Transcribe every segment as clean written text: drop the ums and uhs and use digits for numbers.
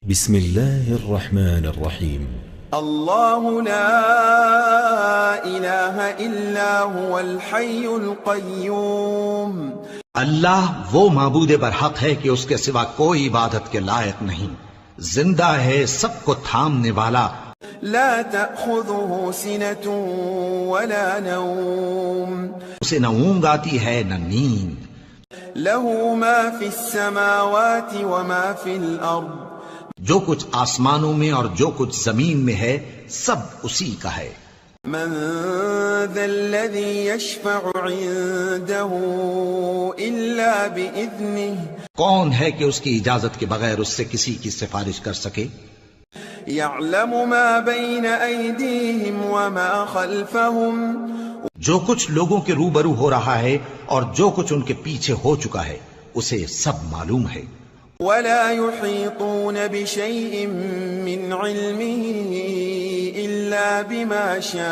بسم الله الرحمن الرحيم. الله لا إله إلا هو الحي القيوم. اللہ وہ معبود برحق ہے کہ اس کے سوا کوئی عبادت کے لائق نہیں، زندہ ہے، سب کو تھامنے والا، لا تأخذه سنة ولا نوم. اسے نہ اونگ آتی ہے نہ نیند، له ما في السماوات وما في الأرض. جو کچھ آسمانوں میں اور جو کچھ زمین میں ہے سب اسی کا ہے۔ من ذا الذي يشفع عنده إلا بإذنه. کون ہے کہ اس کی اجازت کے بغیر اس سے کسی کی سفارش کر سکے؟ يعلم ما بين أيديهم وما خلفهم. جو کچھ لوگوں کے روبرو ہو رہا ہے اور جو کچھ ان کے پیچھے ہو چکا ہے اسے سب معلوم ہے۔ ولا يحيطون بشيء من علمه إلا بما شاء.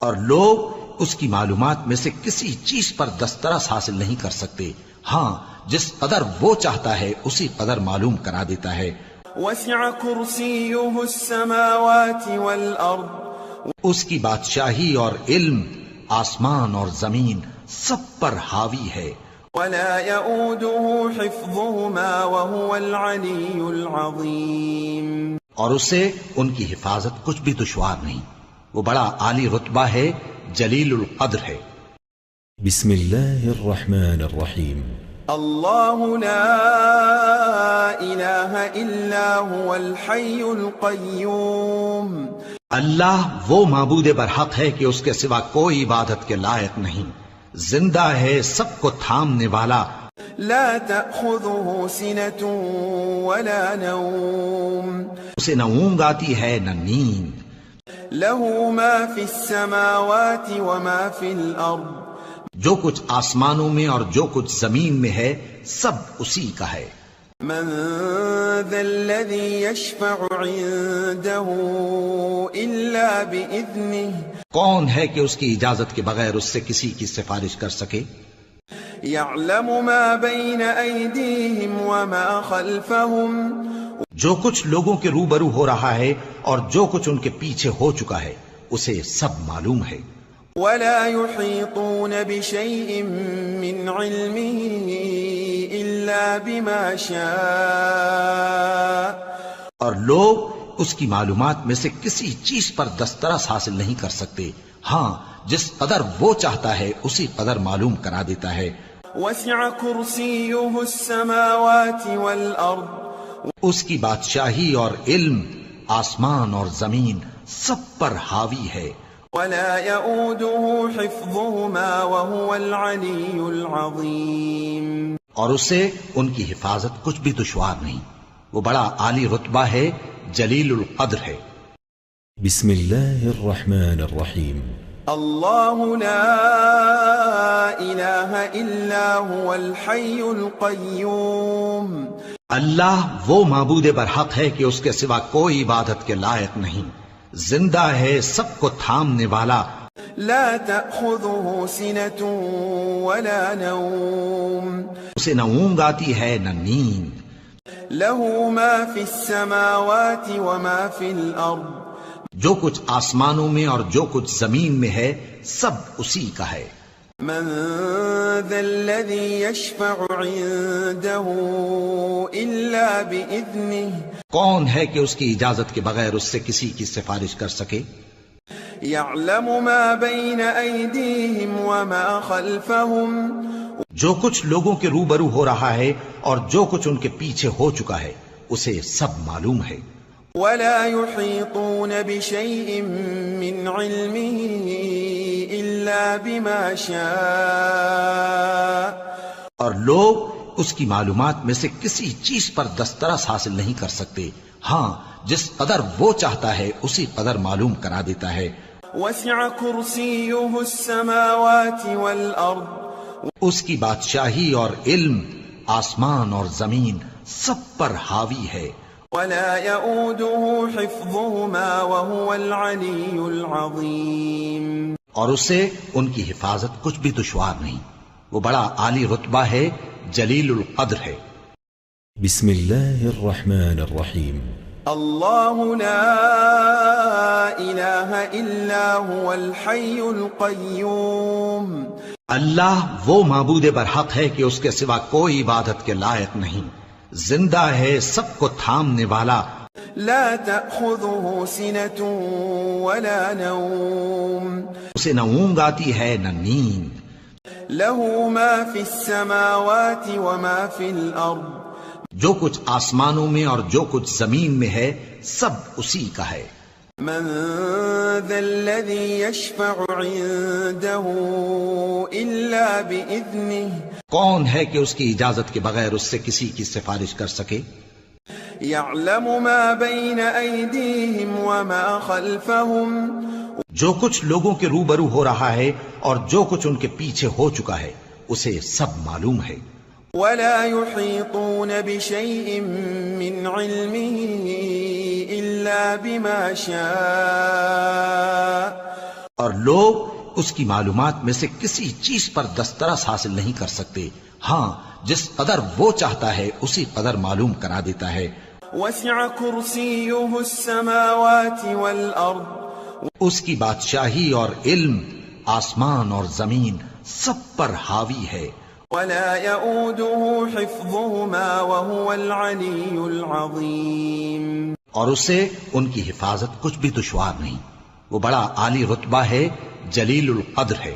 اور لوگ اس کی معلومات میں سے کسی چیز پر دسترس حاصل نہیں کر سکتے، ہاں جس قدر وہ چاہتا ہے اسی قدر معلوم کرا دیتا ہے۔ وسع كرسيه السماوات والأرض. اس کی بادشاہی اور علم آسمان اور زمین سب پر حاوی ہے۔ ولا يؤوده حفظهما وهو العلي العظيم. اور اسے ان کی حفاظت کچھ بھی دشوار نہیں، وہ بڑا عالی رتبہ ہے، جلیل القدر ہے۔ بسم الله الرحمن الرحيم. الله لا إله إلا هو الحي القيوم. اللہ وہ معبود برحق ہے کہ اس کے سوا کوئی عبادت کے لائق نہیں، زندہ ہے، سب کو تھامنے والا، لا تأخذه سنة ولا نوم. اسے نہ اونگ آتی ہے نہ نیند، له ما في السماوات وما في الأرض. جو کچھ آسمانوں میں اور جو کچھ زمین میں ہے سب اسی کا ہے۔ من ذا الذي يشفع عنده إلا بإذنه. کون ہے کہ اس کی اجازت کے بغیر اس سے کسی کی سفارش کر سکے؟ يعلم ما بين أيديهم وما خلفهم. جو کچھ لوگوں کے روبرو ہو رہا ہے اور جو کچھ ان کے پیچھے ہو چکا ہے اسے سب معلوم ہے۔ ولا يحيطون بشيء من علمه إلا بما شاء. اور لوگ اس کی معلومات میں سے کسی چیز پر دسترس حاصل نہیں کر سکتے، ہاں جس قدر وہ چاہتا ہے اسی قدر معلوم کرا دیتا ہے۔ وسع كرسيه السماوات والأرض. اس کی بادشاہی اور علم آسمان اور زمین سب پر حاوی ہے۔ ولا يؤوده حفظهما وهو العلي العظيم. اور اسے ان کی حفاظت کچھ بھی دشوار نہیں، وہ بڑا عالی رتبہ ہے، جلیل القدر ہے۔ بسم الله الرحمن الرحيم. الله لا إله إلا هو الحي القيوم. اللہ وہ معبود برحق ہے کہ اس کے سوا کوئی عبادت کے لائق نہیں، زندہ ہے، سب کو تھامنے والا، لا تأخذه سنة ولا نوم. اسے نہ اونگ آتی ہے نہ نیند، له ما في السماوات وما في الأرض. جو کچھ آسمانوں میں اور جو کچھ زمین میں ہے سب اسی کا ہے۔ من ذا الذي يشفع عنده إلا بإذنه. کون ہے کہ اس کی اجازت کے بغیر اس سے کسی کی سفارش کر سکے؟ يعلم ما بين أيديهم وما خلفهم. جو کچھ لوگوں کے روبرو ہو رہا ہے اور جو کچھ ان کے پیچھے ہو چکا ہے اسے سب معلوم ہے۔ ولا يحيطون بشيء من علمه إلا بما شاء. اور لوگ اس کی معلومات میں سے کسی چیز پر دسترس حاصل نہیں کر سکتے، ہاں جس قدر وہ چاہتا ہے اسی قدر معلوم کرا دیتا ہے۔ وسع كرسيه السماوات والأرض. اس کی بادشاہی اور علم آسمان اور زمین سب پر حاوی ہے۔ ولا يؤوده حفظهما وهو العلي العظيم. اور اسے ان کی حفاظت کچھ بھی دشوار نہیں، وہ بڑا عالی رتبہ ہے، جلیل القدر ہے۔ بسم الله الرحمن الرحيم. الله لا إله إلا هو الحي القيوم. اللہ وہ معبود برحق ہے کہ اس کے سوا کوئی عبادت کے لائق نہیں، زندہ ہے، سب کو تھامنے والا، لا تأخذه سنة ولا نوم. اسے نہ اونگ آتی ہے نہ نیند، له ما في السماوات وما في الأرض. جو کچھ آسمانوں میں اور جو کچھ زمین میں ہے سب اسی کا ہے۔ من ذا الذي يشفع عنده إلا بإذنه. کون ہے کہ اس کی اجازت کے بغیر اس سے کسی کی سفارش کر سکے؟ يعلم ما بين أيديهم وما خلفهم. جو کچھ لوگوں کے روبرو ہو رہا ہے اور جو کچھ ان کے پیچھے ہو چکا ہے اسے سب معلوم ہے۔ ولا يحيطون بشيء من علمه إلا بما شاء. اور لوگ اس کی معلومات میں سے کسی چیز پر دسترس حاصل نہیں کر سکتے، ہاں جس قدر وہ چاہتا ہے اسی قدر معلوم کرا دیتا ہے۔ وسع كرسيه السماوات والأرض. اس کی بادشاہی اور علم آسمان اور زمین سب پر حاوی ہے۔ ولا يؤوده حفظهما وهو العلي العظيم. اور اسے ان کی حفاظت کچھ بھی دشوار نہیں، وہ بڑا عالی رتبہ ہے، جلیل القدر ہے۔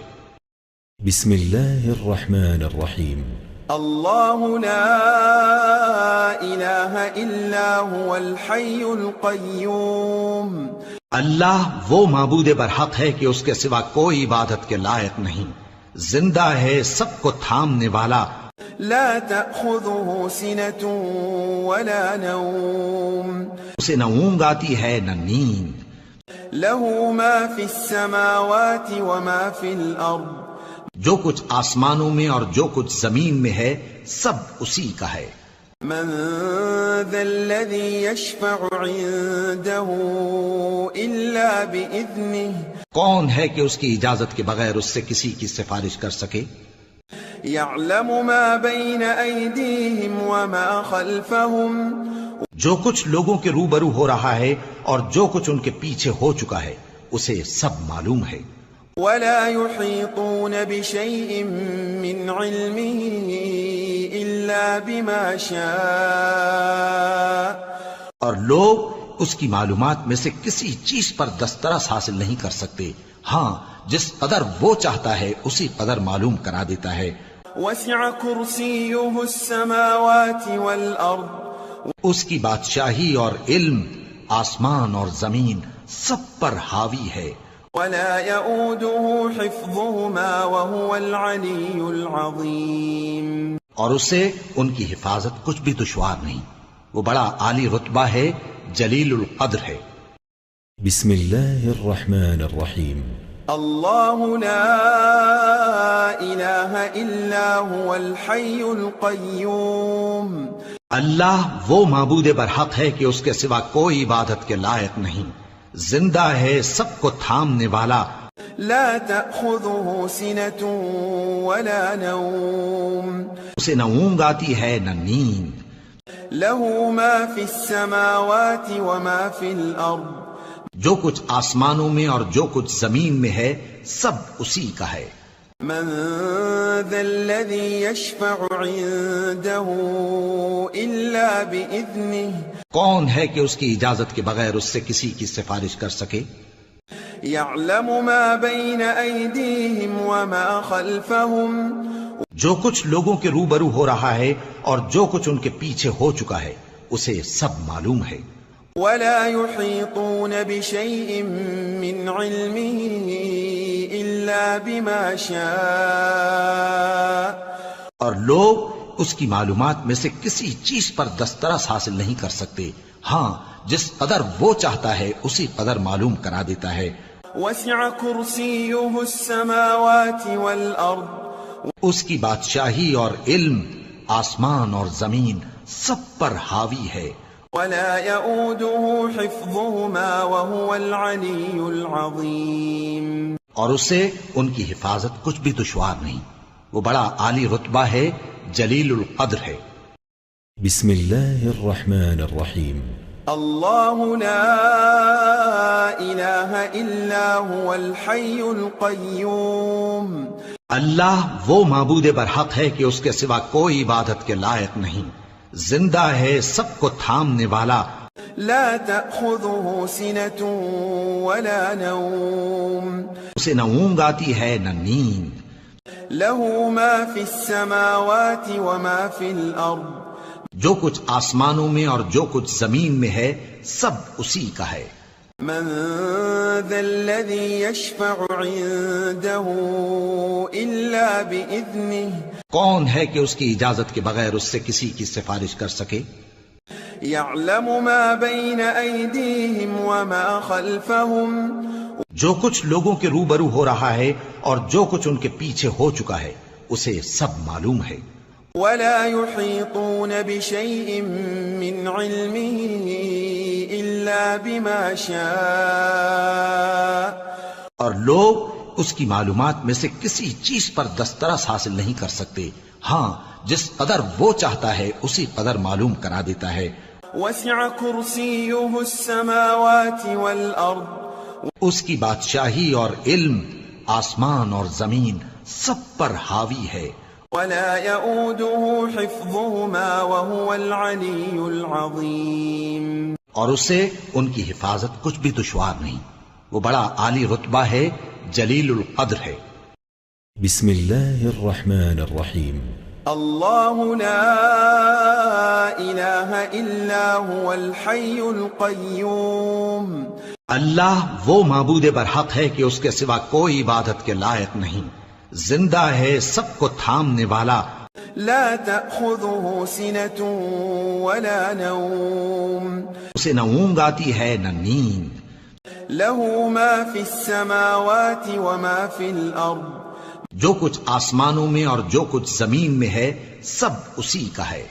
بسم الله الرحمن الرحيم. الله لا إله إلا هو الحي القيوم. اللہ وہ معبود برحق ہے کہ اس کے سوا کوئی عبادت کے لائق نہیں، زندہ ہے، سب کو تھامنے والا، لا تأخذه سنة ولا نوم. اسے نہ اونگ آتی ہے نہ نیند، له ما في السماوات وما في الأرض. جو کچھ آسمانوں میں اور جو کچھ زمین میں ہے سب اسی کا ہے۔ من ذا الذي يشفع عنده إلا بإذنه. کون ہے کہ اس کی اجازت کے بغیر اس سے کسی کی سفارش کر سکے؟ يعلم ما بين أيديهم وما خلفهم. جو کچھ لوگوں کے روبرو ہو رہا ہے اور جو کچھ ان کے پیچھے ہو چکا ہے اسے سب معلوم ہے۔ ولا يحيطون بشيء من علمه إلا بما شاء. اور لوگ اس کی معلومات میں سے کسی چیز پر دسترس حاصل نہیں کر سکتے، ہاں جس قدر وہ چاہتا ہے اسی قدر معلوم کرا دیتا ہے۔ وسع كرسيه السماوات والأرض. اس کی بادشاہی اور علم آسمان اور زمین سب پر حاوی ہے۔ ولا يؤوده حفظهما وهو العلي العظيم. اور اسے ان کی حفاظت کچھ بھی دشوار نہیں، وہ بڑا عالی رتبہ ہے، جلیل القدر ہے۔ بسم الله الرحمن الرحيم. الله لا إله إلا هو الحي القيوم. اللہ وہ معبود برحق ہے کہ اس کے سوا کوئی عبادت کے لائق نہیں، زندہ ہے، سب کو تھامنے والا، لا تأخذه سنة ولا نوم. اسے نہ اونگ آتی ہے نہ نیند، له ما في السماوات وما في الأرض. جو کچھ آسمانوں میں اور جو کچھ زمین میں ہے سب اسی کا ہے۔ من ذا الذي يشفع عنده إلا بإذنه. کون ہے کہ اس کی اجازت کے بغیر اس سے کسی کی سفارش کر سکے؟ يعلم ما بين أيديهم وما خلفهم. جو کچھ لوگوں کے روبرو ہو رہا ہے اور جو کچھ ان کے پیچھے ہو چکا ہے اسے سب معلوم ہے۔ ولا يحيطون بشيء من علمه إلا بما شاء. اور لوگ اس کی معلومات میں سے کسی چیز پر دسترس حاصل نہیں کر سکتے، ہاں جس قدر وہ چاہتا ہے اسی قدر معلوم کرا دیتا ہے۔ وسع كرسيه السماوات والأرض. اس کی بادشاہی اور علم آسمان اور زمین سب پر حاوی ہے۔ ولا يؤوده حفظهما وهو العلي العظيم. اور اسے ان کی حفاظت کچھ بھی دشوار نہیں، وہ بڑا عالی رتبہ ہے، جلیل القدر ہے۔ بسم الله الرحمن الرحيم. الله لا إله إلا هو الحي القيوم. اللہ وہ معبود برحق ہے کہ اس کے سوا کوئی عبادت کے لائق نہیں، زندہ ہے، سب کو تھامنے والا، لا تأخذه سنة ولا نوم. اسے نہ اونگ آتی ہے نہ نیند، له ما في السماوات وما في الأرض. جو کچھ آسمانوں میں اور جو کچھ زمین میں ہے سب اسی کا ہے۔ من ذا الذي يشفع عنده إلا بإذنه. کون ہے کہ اس کی اجازت کے بغیر اس سے کسی کی سفارش کر سکے؟ يعلم ما بين أيديهم وما خلفهم. جو کچھ لوگوں کے روبرو ہو رہا ہے اور جو کچھ ان کے پیچھے ہو چکا ہے اسے سب معلوم ہے۔ ولا يحيطون بشيء من علمه إلا بما شاء. اور لوگ اس کی معلومات میں سے کسی چیز پر دسترس حاصل نہیں کر سکتے، ہاں جس قدر وہ چاہتا ہے اسی قدر معلوم کرا دیتا ہے۔ وسع كرسيه السماوات والأرض. اس کی بادشاہی اور علم آسمان اور زمین سب پر حاوی ہے۔ ولا يؤوده حفظهما وهو العلي العظيم. اور اسے ان کی حفاظت کچھ بھی دشوار نہیں، وہ بڑا عالی رتبہ ہے، جلیل القدر ہے۔ بسم الله الرحمن الرحيم. الله لا إله إلا هو الحي القيوم. اللہ وہ معبود برحق ہے کہ اس کے سوا کوئی عبادت کے لائق نہیں، زندہ ہے، سب کو تھامنے والا، لا تأخذه سنة ولا نوم. اسے نہ اونگ آتی ہے نہ نیند، له ما في السماوات وما في الأرض. جو کچھ آسمانوں میں اور جو کچھ زمین میں ہے سب اسی کا ہے۔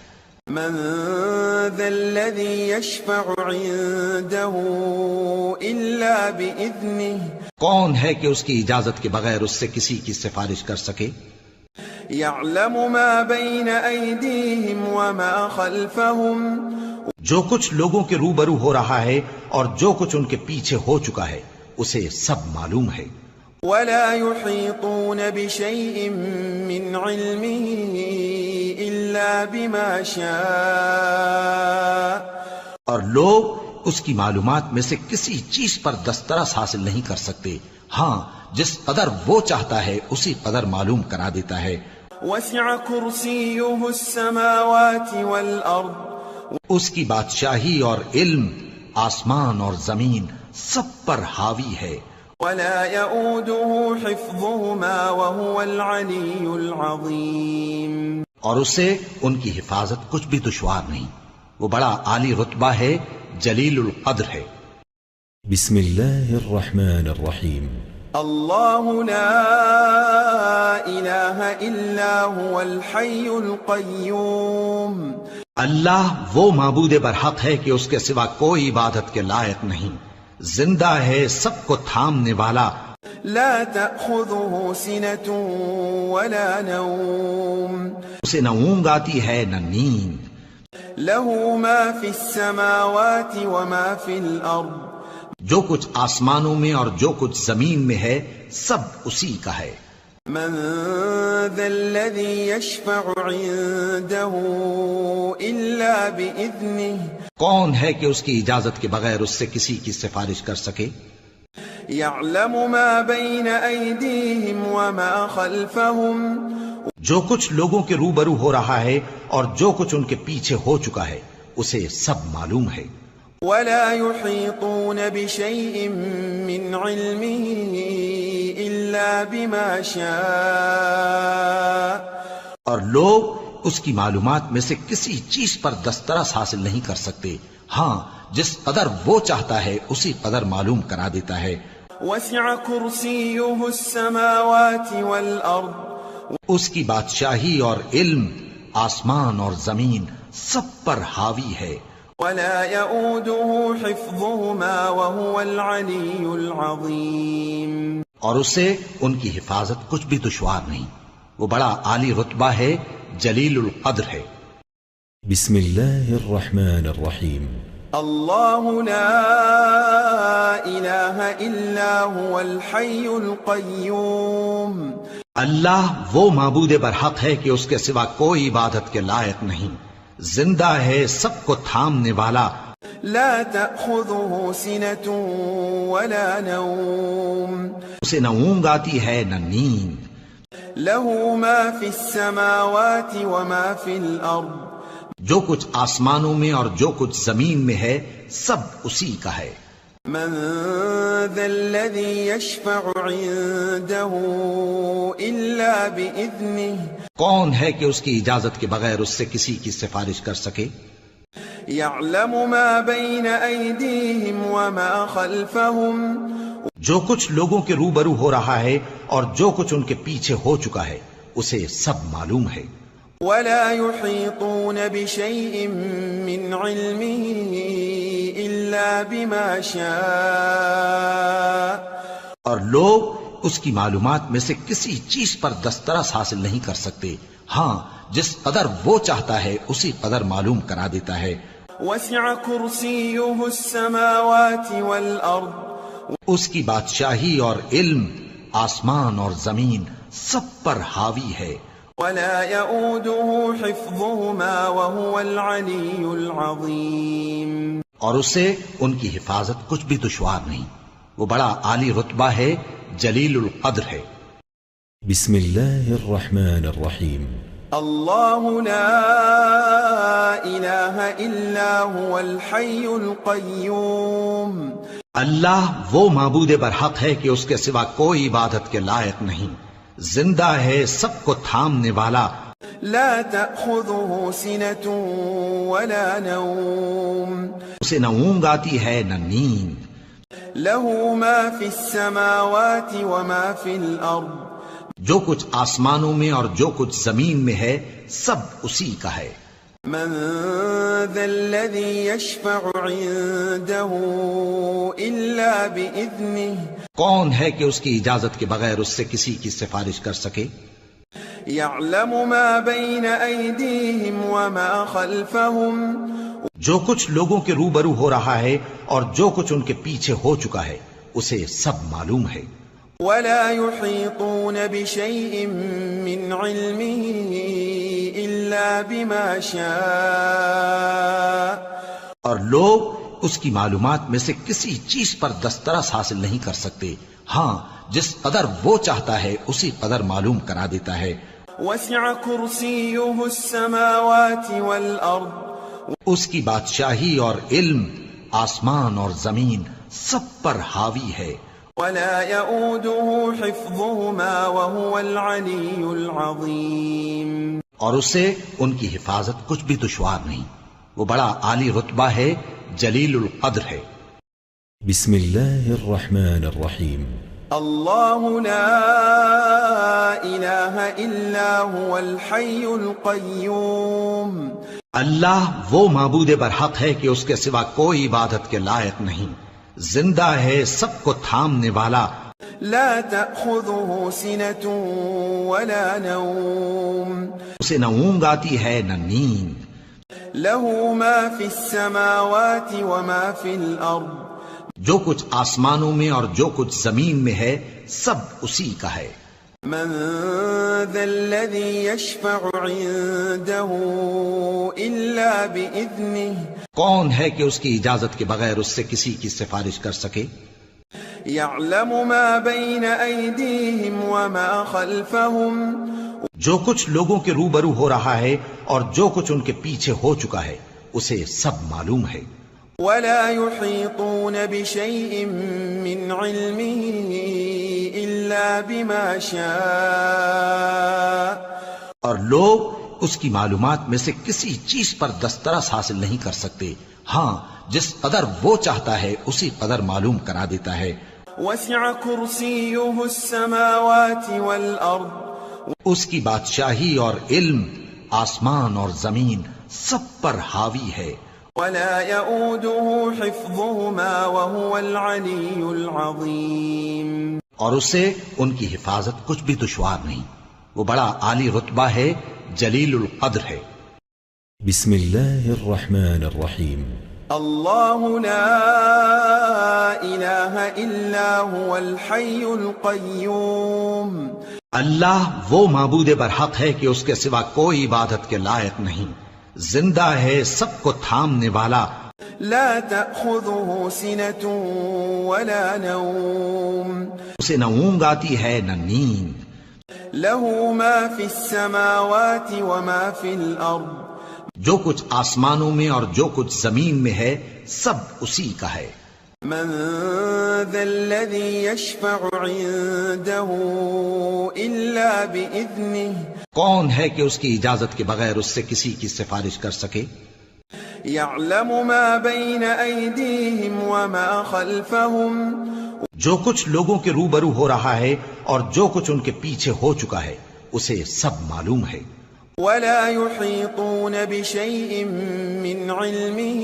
من ذا الذي يشفع عنده إلا بإذنه. کون ہے کہ اس کی اجازت کے بغیر اس سے کسی کی سفارش کر سکے؟ يعلم ما بين أيديهم وما خلفهم. جو کچھ لوگوں کے روبرو ہو رہا ہے اور جو کچھ ان کے پیچھے ہو چکا ہے اسے سب معلوم ہے۔ ولا يحيطون بشيء من علمه إلا بما شاء. اور لوگ اس کی معلومات میں سے کسی چیز پر دسترس حاصل نہیں کر سکتے، ہاں جس قدر وہ چاہتا ہے اسی قدر معلوم کرا دیتا ہے۔ وسع كرسيه السماوات والأرض. اس کی بادشاہی اور علم آسمان اور زمین سب پر حاوی ہے۔ ولا يؤوده حفظهما وهو العلي العظيم. اور اسے ان کی حفاظت کچھ بھی دشوار نہیں، وہ بڑا عالی رتبہ ہے، جلیل القدر ہے۔ بسم الله الرحمن الرحيم. الله لا إله إلا هو الحي القيوم. اللہ وہ معبود برحق ہے کہ اس کے سوا کوئی عبادت کے لائق نہیں، زندہ ہے، سب کو تھامنے والا، لا تأخذه سنة ولا نوم. اسے نہ اونگ آتی ہے نہ نیند، له ما في السماوات وما في الأرض. جو کچھ آسمانوں میں اور جو کچھ زمین میں ہے سب اسی کا ہے۔ من ذا الذي يشفع عنده إلا بإذنه. کون ہے کہ اس کی اجازت کے بغیر اس سے کسی کی سفارش کر سکے؟ يعلم ما بين أيديهم وما خلفهم. جو کچھ لوگوں کے روبرو ہو رہا ہے اور جو کچھ ان کے پیچھے ہو چکا ہے اسے سب معلوم ہے۔ ولا يحيطون بشيء من علمه إلا بما شاء. اور لوگ اس کی معلومات میں سے کسی چیز پر دسترس حاصل نہیں کر سکتے، ہاں جس قدر وہ چاہتا ہے اسی قدر معلوم کرا دیتا ہے۔ وسع كرسيه السماوات والأرض. اس کی بادشاہی اور علم آسمان اور زمین سب پر حاوی ہے۔ ولا يؤوده حفظهما وهو العلي العظيم. اور اسے ان کی حفاظت کچھ بھی دشوار نہیں، وہ بڑا عالی رتبہ ہے، جلیل القدر ہے۔ بسم الله الرحمن الرحيم الله لا إله إلا هو الحي القيوم اللہ وہ معبود برحق ہے کہ اس کے سوا کوئی عبادت کے لائق نہیں، زندہ ہے، سب کو تھامنے والا، لا تأخذه سنة ولا نوم اسے نہ اونگ آتی ہے نہ نیند، له ما في السماوات وما في الأرض جو کچھ آسمانوں میں اور جو کچھ زمین میں ہے سب اسی کا ہے۔ من ذا الذي يشفع عنده إلا بإذنه کون ہے کہ اس کی اجازت کے بغیر اس سے کسی کی سفارش کر سکے؟ يعلم ما بين أيديهم وما خلفهم جو کچھ لوگوں کے روبرو ہو رہا ہے اور جو کچھ ان کے پیچھے ہو چکا ہے اسے سب معلوم ہے۔ ولا يحيطون بشيء من علمه إلا بما شاء اور لوگ اس کی معلومات میں سے کسی چیز پر دسترس حاصل نہیں کر سکتے، ہاں جس قدر وہ چاہتا ہے اسی قدر معلوم کرا دیتا ہے۔ وسع كرسيه السماوات والأرض اس کی بادشاہی اور علم آسمان اور زمین سب پر حاوی ہے۔ ولا يؤوده حفظهما وهو العلي العظيم اور اسے ان کی حفاظت کچھ بھی دشوار نہیں، وہ بڑا عالی رتبہ ہے، جلیل القدر ہے۔ بسم الله الرحمن الرحيم الله لا إله إلا هو الحي القيوم اللہ وہ معبود برحق ہے کہ اس کے سوا کوئی عبادت کے لائق نہیں، زندہ ہے، سب کو تھامنے والا، لا تأخذه سنة ولا نوم اسے نہ اونگ آتی ہے نہ نیند، له ما في السماوات وما في الأرض جو کچھ آسمانوں میں اور جو کچھ زمین میں ہے سب اسی کا ہے۔ من ذا الذي يشفع عنده إلا بإذنه کون ہے کہ اس کی اجازت کے بغیر اس سے کسی کی سفارش کر سکے؟ يعلم ما بين أيديهم وما خلفهم جو کچھ لوگوں کے روبرو ہو رہا ہے اور جو کچھ ان کے پیچھے ہو چکا ہے اسے سب معلوم ہے۔ ولا يحيطون بشيء من علمه إلا بما شاء اور لوگ اس کی معلومات میں سے کسی چیز پر دسترس حاصل نہیں کر سکتے، ہاں جس قدر وہ چاہتا ہے اسی قدر معلوم کرا دیتا ہے۔ وسع كرسيه السماوات والأرض اس کی بادشاہی اور علم آسمان اور زمین سب پر حاوی ہے۔ ولا يؤوده حفظهما وهو العلي العظيم اور اسے ان کی حفاظت کچھ بھی دشوار نہیں، وہ بڑا عالی رتبہ ہے، جلیل القدر ہے۔ بسم الله الرحمن الرحيم الله لا إله إلا هو الحي القيوم اللہ وہ معبود برحق ہے کہ اس کے سوا کوئی عبادت کے لائق نہیں، زندہ ہے، سب کو تھامنے والا، لا تأخذه سنة ولا نوم اسے نہ اونگ آتی ہے نہ نیند، له ما في السماوات وما في الأرض جو کچھ آسمانوں میں اور جو کچھ زمین میں ہے سب اسی کا ہے۔ من ذا الذي يشفع عنده إلا بإذنه کون ہے کہ اس کی اجازت کے بغیر اس سے کسی کی سفارش کر سکے؟ يعلم ما بين أيديهم وما خلفهم جو کچھ لوگوں کے روبرو ہو رہا ہے اور جو کچھ ان کے پیچھے ہو چکا ہے اسے سب معلوم ہے۔ ولا يحيطون بشيء من علمه إلا بما شاء اور لوگ اس کی معلومات میں سے کسی چیز پر دسترس حاصل نہیں کر سکتے، ہاں جس قدر وہ چاہتا ہے اسی قدر معلوم کرا دیتا ہے۔ وسع كرسيه السماوات والأرض اس کی بادشاہی اور علم آسمان اور زمین سب پر حاوی ہے۔ ولا يؤوده حفظهما وهو العلي العظيم اور اسے ان کی حفاظت کچھ بھی دشوار نہیں، وہ بڑا عالی رتبہ ہے، جلیل القدر ہے۔ بسم الله الرحمن الرحيم الله لا إله إلا هو الحي القيوم اللہ وہ معبود برحق ہے کہ اس کے سوا کوئی عبادت کے لائق نہیں، زندہ ہے، سب کو تھامنے والا، لا تأخذه سنة ولا نوم اسے نہ اونگ آتی ہے نہ نیند، له ما في السماوات وما في الأرض جو کچھ آسمانوں میں اور جو کچھ زمین میں ہے سب اسی کا ہے۔ من ذا الذي يشفع عنده إلا بإذنه کون ہے کہ اس کی اجازت کے بغیر اس سے کسی کی سفارش کر سکے؟ يعلم ما بين أيديهم وما خلفهم جو کچھ لوگوں کے روبرو ہو رہا ہے اور جو کچھ ان کے پیچھے ہو چکا ہے اسے سب معلوم ہے۔ ولا يحيطون بشيء من علمه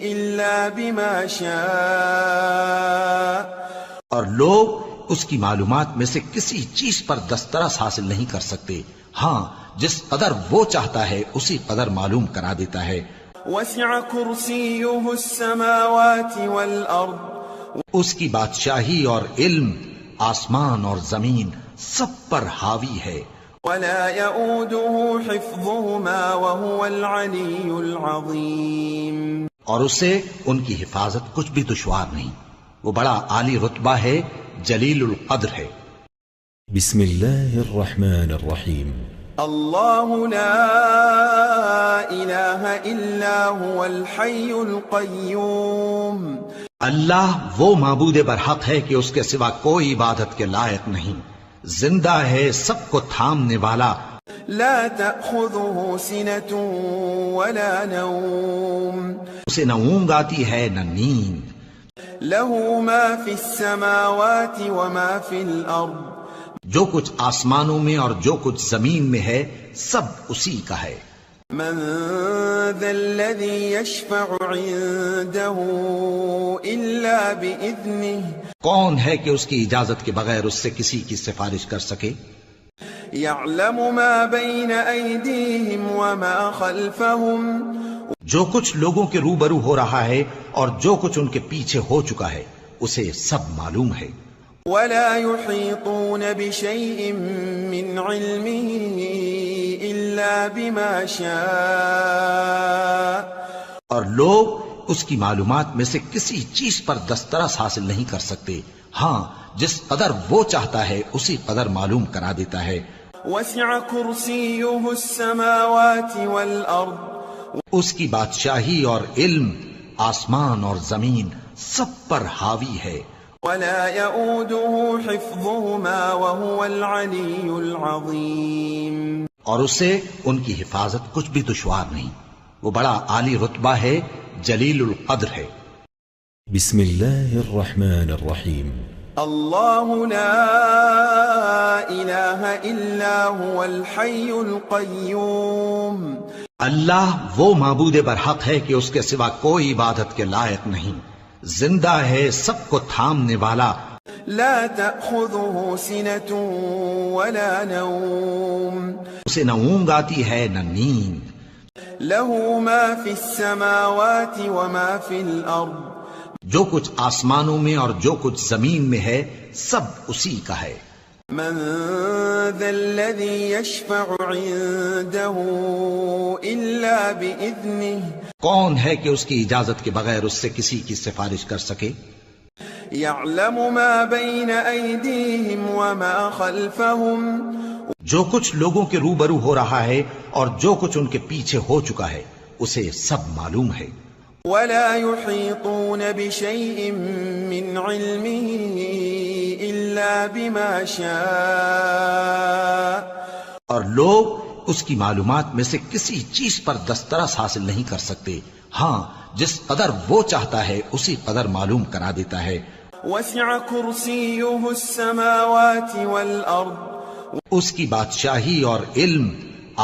إلا بما شاء اور لوگ اس کی معلومات میں سے کسی چیز پر دسترس حاصل نہیں کر سکتے، ہاں جس قدر وہ چاہتا ہے اسی قدر معلوم کرا دیتا ہے۔ وسع كرسيه السماوات والأرض اس کی بادشاہی اور علم آسمان اور زمین سب پر حاوی ہے، ولا يؤوده حفظهما وهو العلي العظيم اور اسے ان کی حفاظت کچھ بھی دشوار نہیں، وہ بڑا عالی رتبہ ہے، جلیل القدر ہے۔ بسم الله الرحمن الرحيم الله لا إله إلا هو الحي القيوم اللہ وہ معبود برحق ہے کہ اس کے سوا کوئی عبادت کے لائق نہیں، زندہ ہے، سب کو تھامنے والا، لا تأخذه سنة ولا نوم اسے نہ اونگ آتی ہے نہ نیند، له ما في السماوات وما في الأرض جو کچھ آسمانوں میں اور جو کچھ زمین میں ہے سب اسی کا ہے۔ من ذا الذي يشفع عنده إلا بإذنه کون ہے کہ اس کی اجازت کے بغیر اس سے کسی کی سفارش کر سکے؟ يعلم ما بين أيديهم وما خلفهم جو کچھ لوگوں کے روبرو ہو رہا ہے اور جو کچھ ان کے پیچھے ہو چکا ہے اسے سب معلوم ہے۔ ولا يحيطون بشيء من علمه إلا بما شاء اور لوگ اس کی معلومات میں سے کسی چیز پر دسترس حاصل نہیں کر سکتے، ہاں جس قدر وہ چاہتا ہے اسی قدر معلوم کرا دیتا ہے۔ وسع كرسيه السماوات والأرض اس کی بادشاہی اور علم آسمان اور زمین سب پر حاوی ہے، ولا يؤوده حفظهما وهو العلي العظيم اور اسے ان کی حفاظت کچھ بھی دشوار نہیں، وہ بڑا عالی رتبہ ہے، جلیل القدر ہے۔ بسم الله الرحمن الرحيم الله لا إله إلا هو الحي القيوم اللہ وہ معبود برحق ہے کہ اس کے سوا کوئی عبادت کے لائق نہیں، زندہ ہے، سب کو تھامنے والا، لا تأخذه سنة ولا نوم اسے نہ اونگ آتی ہے نہ نیند، له ما في السماوات وما في الأرض جو کچھ آسمانوں میں اور جو کچھ زمین میں ہے سب اسی کا ہے۔ من ذا الذي يشفع عنده إلا بإذنه کون ہے کہ اس کی اجازت کے بغیر اس سے کسی کی سفارش کر سکے؟ يعلم ما بين أيديهم وما خلفهم جو کچھ لوگوں کے روبرو ہو رہا ہے اور جو کچھ ان کے پیچھے ہو چکا ہے اسے سب معلوم ہے۔ ولا يحيطون بشيء من علمه إلا بما شاء اور لوگ اس کی معلومات میں سے کسی چیز پر دسترس حاصل نہیں کر سکتے، ہاں جس قدر وہ چاہتا ہے اسی قدر معلوم کرا دیتا ہے۔ وسع كرسيه السماوات والأرض اس کی بادشاہی اور علم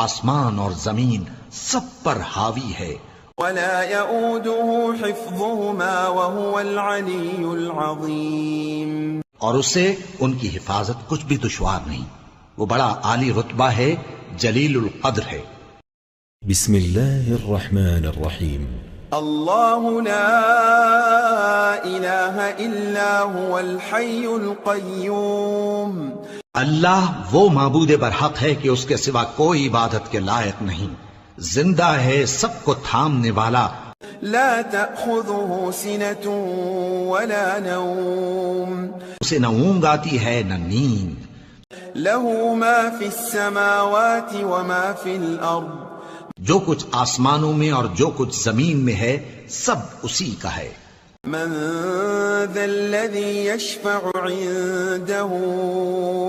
آسمان اور زمین سب پر حاوی ہے، ولا يؤوده حفظهما وهو العلي العظيم اور اسے ان کی حفاظت کچھ بھی دشوار نہیں، وہ بڑا عالی رتبہ ہے، جلیل القدر ہے۔ بسم الله الرحمن الرحيم. الله لا إله إلا هو الحي القيوم. اللہ وہ معبود برحق ہے کہ اس کے سوا کوئی عبادت کے لائق نہیں، زندہ ہے، سب کو تھامنے والا، لا تأخذه سنة ولا نوم. اسے نہ اونگ آتی ہے نہ نیند، له ما في السماوات وما في الأرض. جو کچھ آسمانوں میں اور جو کچھ زمین میں ہے سب اسی کا ہے۔ من ذا الذي يشفع عنده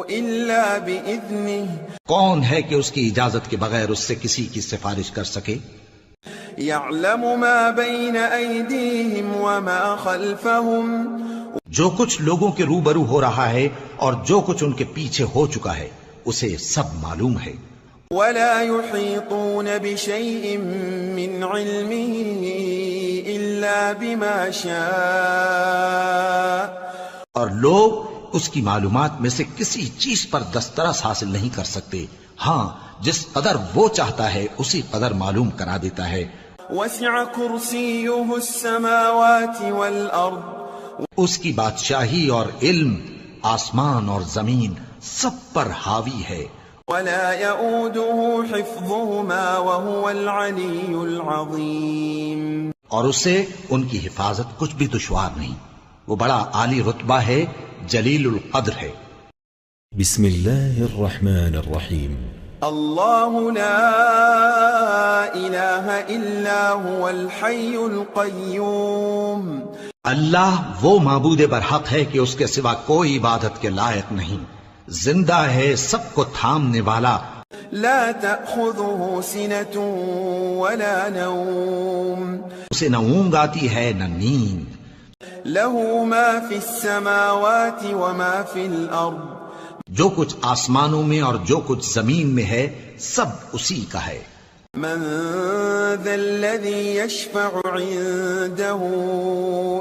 إلا بإذنه. کون ہے کہ اس کی اجازت کے بغیر اس سے کسی کی سفارش کر سکے؟ يعلم ما بين أيديهم وما خلفهم. جو کچھ لوگوں کے روبرو ہو رہا ہے اور جو کچھ ان کے پیچھے ہو چکا ہے اسے سب معلوم ہے۔ ولا يحيطون بشيء من علمه إلا بما شاء. اور لوگ اس کی معلومات میں سے کسی چیز پر دسترس حاصل نہیں کر سکتے، ہاں جس قدر وہ چاہتا ہے اسی قدر معلوم کرا دیتا ہے۔ وسع كرسيه السماوات والأرض. اس کی بادشاہی اور علم آسمان اور زمین سب پر حاوی ہے۔ ولا يؤوده حفظهما وهو العلي العظيم. اور اسے ان کی حفاظت کچھ بھی دشوار نہیں، وہ بڑا عالی رتبہ ہے، جلیل القدر ہے۔ بسم الله الرحمن الرحيم. الله لا إله إلا هو الحي القيوم. اللہ وہ معبود برحق ہے کہ اس کے سوا کوئی عبادت کے لائق نہیں، زندہ ہے، سب کو تھامنے والا، لا تأخذه سنة ولا نوم. اسے نہ اونگ آتی ہے نہ نیند، له ما في السماوات وما في الأرض. جو کچھ آسمانوں میں اور جو کچھ زمین میں ہے سب اسی کا ہے۔ من ذا الذي يشفع عنده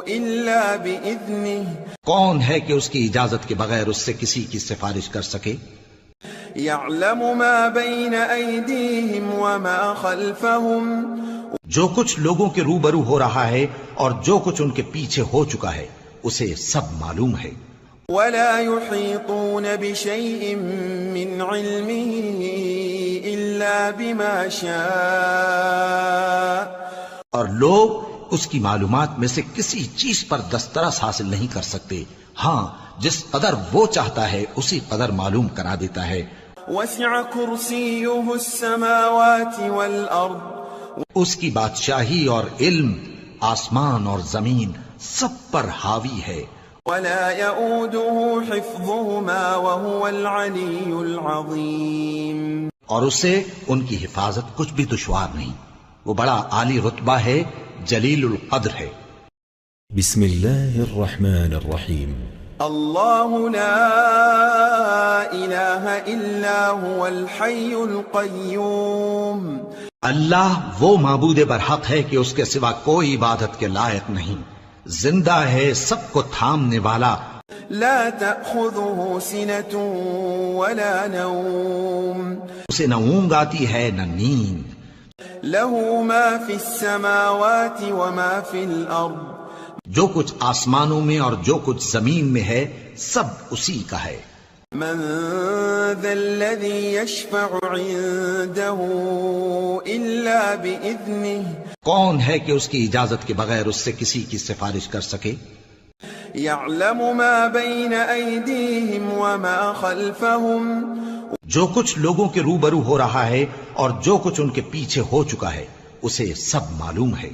إلا بإذنه. کون ہے کہ اس کی اجازت کے بغیر اس سے کسی کی سفارش کر سکے؟ يعلم ما بين أيديهم وما خلفهم. جو کچھ لوگوں کے روبرو ہو رہا ہے اور جو کچھ ان کے پیچھے ہو چکا ہے اسے سب معلوم ہے۔ ولا يحيطون بشيء من علمه إلا بما شاء. اور لوگ اس کی معلومات میں سے کسی چیز پر دسترس حاصل نہیں کر سکتے، ہاں جس قدر وہ چاہتا ہے اسی قدر معلوم کرا دیتا ہے۔ وسع كرسيه السماوات والأرض. اس کی بادشاہی اور علم آسمان اور زمین سب پر حاوی ہے۔ ولا يؤوده حفظهما وهو العلي العظيم. اور اسے ان کی حفاظت کچھ بھی دشوار نہیں، وہ بڑا عالی رتبہ ہے، جلیل القدر ہے۔ بسم الله الرحمن الرحيم. الله لا إله إلا هو الحي القيوم. اللہ وہ معبود برحق ہے کہ اس کے سوا کوئی عبادت کے لائق نہیں، زندہ ہے، سب کو تھامنے والا، لا تأخذه سنة ولا نوم. اسے نہ اونگ آتی ہے نہ نیند، له ما في السماوات وما في الأرض. جو کچھ آسمانوں میں اور جو کچھ زمین میں ہے سب اسی کا ہے۔ من ذا الذي يشفع عنده إلا بإذنه. کون ہے کہ اس کی اجازت کے بغیر اس سے کسی کی سفارش کر سکے؟ يعلم ما بين أيديهم وما خلفهم. جو کچھ لوگوں کے روبرو ہو رہا ہے اور جو کچھ ان کے پیچھے ہو چکا ہے اسے سب معلوم ہے۔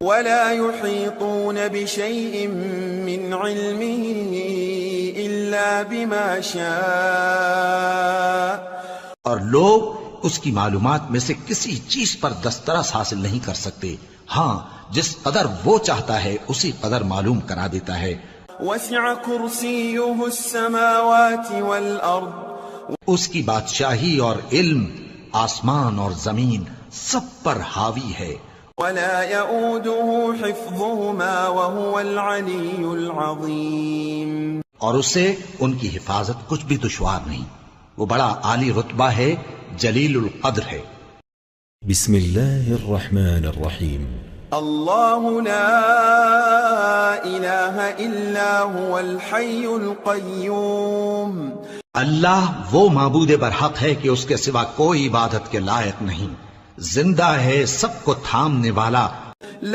ولا يحيطون بشيء من علمه إلا بما شاء. اور لوگ اس کی معلومات میں سے کسی چیز پر دسترس حاصل نہیں کر سکتے، ہاں جس قدر وہ چاہتا ہے اسی قدر معلوم کرا دیتا ہے۔ وسع كرسيه السماوات والأرض. اس کی بادشاہی اور علم آسمان اور زمین سب پر حاوی ہے۔ ولا يؤوده حفظهما وهو العلي العظيم. اور اسے ان کی حفاظت کچھ بھی دشوار نہیں، وہ بڑا عالی رتبہ ہے، جلیل القدر ہے۔ بسم الله الرحمن الرحيم الله لا إله إلا هو الحي القيوم اللہ وہ معبود برحق ہے کہ اس کے سوا کوئی عبادت کے لائق نہیں، زندہ ہے، سب کو تھامنے والا،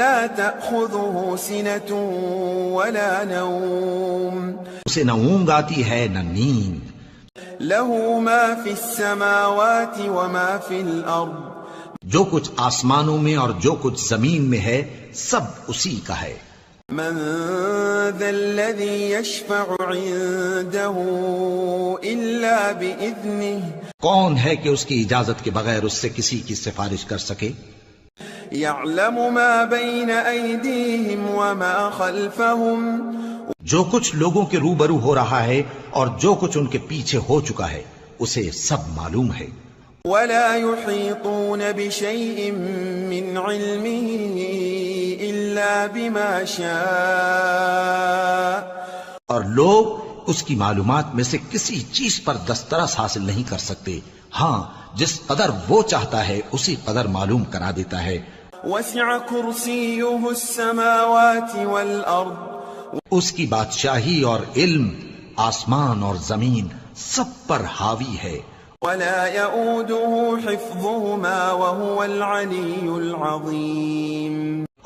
لا تأخذه سنة ولا نوم اسے نہ اونگ آتی ہے نہ نیند، له ما في السماوات وما في الأرض جو کچھ آسمانوں میں اور جو کچھ زمین میں ہے سب اسی کا ہے۔ من ذا الذي يشفع عنده إلا بإذنه کون ہے کہ اس کی اجازت کے بغیر اس سے کسی کی سفارش کر سکے؟ يعلم ما بين أيديهم وما خلفهم جو کچھ لوگوں کے روبرو ہو رہا ہے اور جو کچھ ان کے پیچھے ہو چکا ہے اسے سب معلوم ہے۔ ولا يحيطون بشيء من علمه إلا بما شاء اور لوگ اس کی معلومات میں سے کسی چیز پر دسترس حاصل نہیں کر سکتے، ہاں جس قدر وہ چاہتا ہے اسی قدر معلوم کرا دیتا ہے۔ وسع كرسيه السماوات والأرض اس کی بادشاہی اور علم آسمان اور زمین سب پر حاوی ہے۔ ولا يؤوده حفظهما وهو العلي العظيم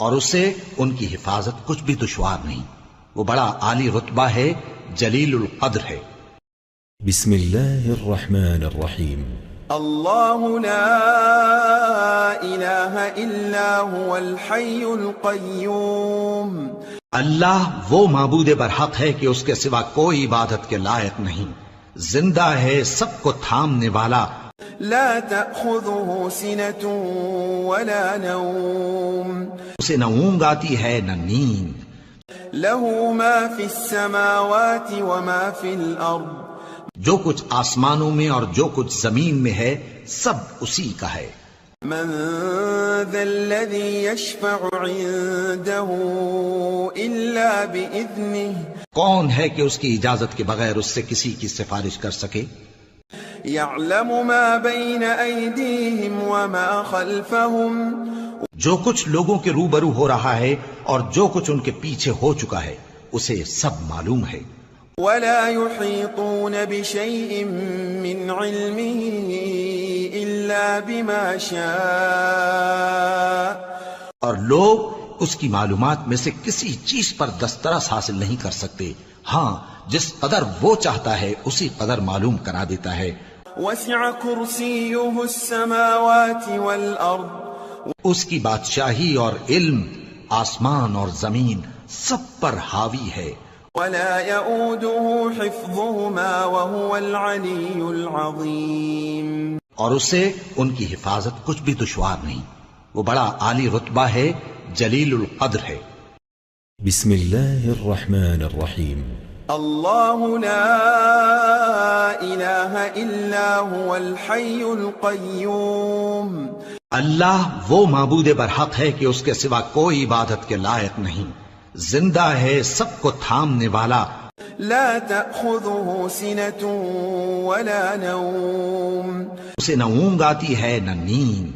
اور اسے ان کی حفاظت کچھ بھی دشوار نہیں، وہ بڑا عالی رتبہ ہے، جلیل القدر ہے۔ بسم الله الرحمن الرحيم الله لا إله إلا هو الحي القيوم اللہ وہ معبود برحق ہے کہ اس کے سوا کوئی عبادت کے لائق نہیں، زندہ ہے، سب کو تھامنے والا، لا تأخذه سنة ولا نوم اسے نہ اونگ آتی ہے نہ نیند، له ما في السماوات وما في الأرض جو کچھ آسمانوں میں اور جو کچھ زمین میں ہے سب اسی کا ہے۔ من ذا الذي يشفع عنده إلا بإذنه کون ہے کہ اس کی اجازت کے بغیر اس سے کسی کی سفارش کر سکے؟ يعلم ما بين أيديهم وما خلفهم جو کچھ لوگوں کے روبرو ہو رہا ہے اور جو کچھ ان کے پیچھے ہو چکا ہے اسے سب معلوم ہے۔ ولا يحيطون بشيء من علمه إلا بما شاء اور لوگ اس کی معلومات میں سے کسی چیز پر دسترس حاصل نہیں کر سکتے، ہاں جس قدر وہ چاہتا ہے اسی قدر معلوم کرا دیتا ہے۔ وسع كرسيه السماوات والأرض اس کی بادشاہی اور علم آسمان اور زمین سب پر حاوی ہے۔ ولا يؤوده حفظهما وهو العلي العظيم اور اسے ان کی حفاظت کچھ بھی دشوار نہیں، وہ بڑا عالی رتبہ ہے، جلیل القدر ہے۔ بسم الله الرحمن الرحيم الله لا إله إلا هو الحي القيوم اللہ وہ معبود برحق ہے کہ اس کے سوا کوئی عبادت کے لائق نہیں، زندہ ہے، سب کو تھامنے والا، لا تأخذه سنة ولا نوم اسے نہ اونگ آتی ہے نہ نیند،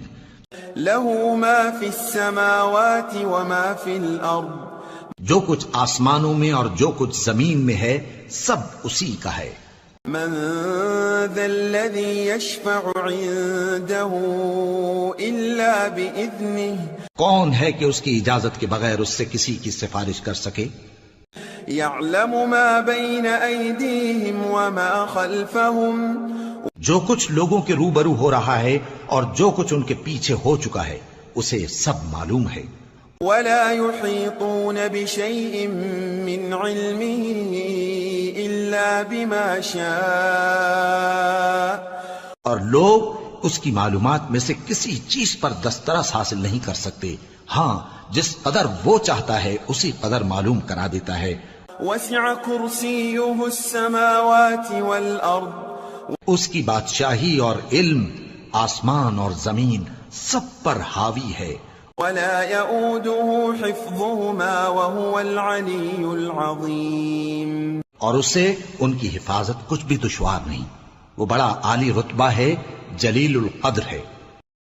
له ما في السماوات وما في الأرض جو کچھ آسمانوں میں اور جو کچھ زمین میں ہے سب اسی کا ہے۔ من ذا الذي يشفع عنده إلا بإذنه کون ہے کہ اس کی اجازت کے بغیر اس سے کسی کی سفارش کر سکے؟ يعلم ما بين أيديهم وما خلفهم جو کچھ لوگوں کے روبرو ہو رہا ہے اور جو کچھ ان کے پیچھے ہو چکا ہے اسے سب معلوم ہے۔ ولا يحيطون بشيء من علمه إلا بما شاء اور لوگ اس کی معلومات میں سے کسی چیز پر دسترس حاصل نہیں کر سکتے، ہاں جس قدر وہ چاہتا ہے اسی قدر معلوم کرا دیتا ہے۔ وسع كرسيه السماوات والأرض اس کی بادشاہی اور علم آسمان اور زمین سب پر حاوی ہے۔ ولا يؤوده حفظهما وهو العلي العظيم اور اسے ان کی حفاظت کچھ بھی دشوار نہیں، وہ بڑا عالی رتبہ ہے، جلیل القدر ہے۔